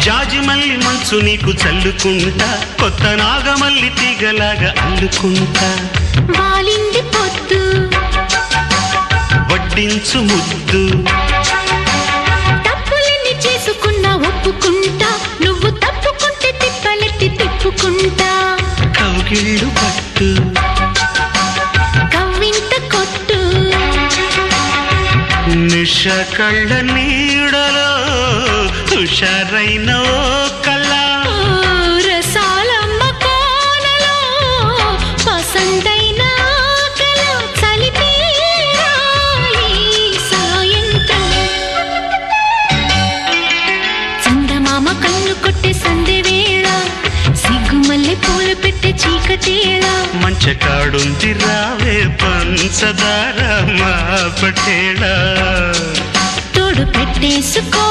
జాజిమల్లి మంచు నీకు చల్లుకుంటా, కొత్త నాగమల్లి తీగలాగా అల్లుకుంటా. వాలింది పొద్దు వడ్డించు ముద్దు, తప్పులన్నీ చేసుకున్నా ఒప్పుకుంటా, నువ్వు తప్పుకుంటే తిప్పలెత్తి తిప్పుకుంటా. కౌగిళ్ళు పట్టు కవ్వింత కొట్టు, నిష కళ్ళ నీడలో హుషారైన ఓ కళ. రసాలమ్మ కోనలో పసందైన కళ. చలిపేరాలి సాయంత్రం, చందమామ కన్ను కొట్టే సందె వేళ, సిగ్గుమల్లె పూలు పెట్టే చీకటేళ. మంచకాడుంది రావే పంచదార మా పటేళ. తోడు పెట్టేసుకో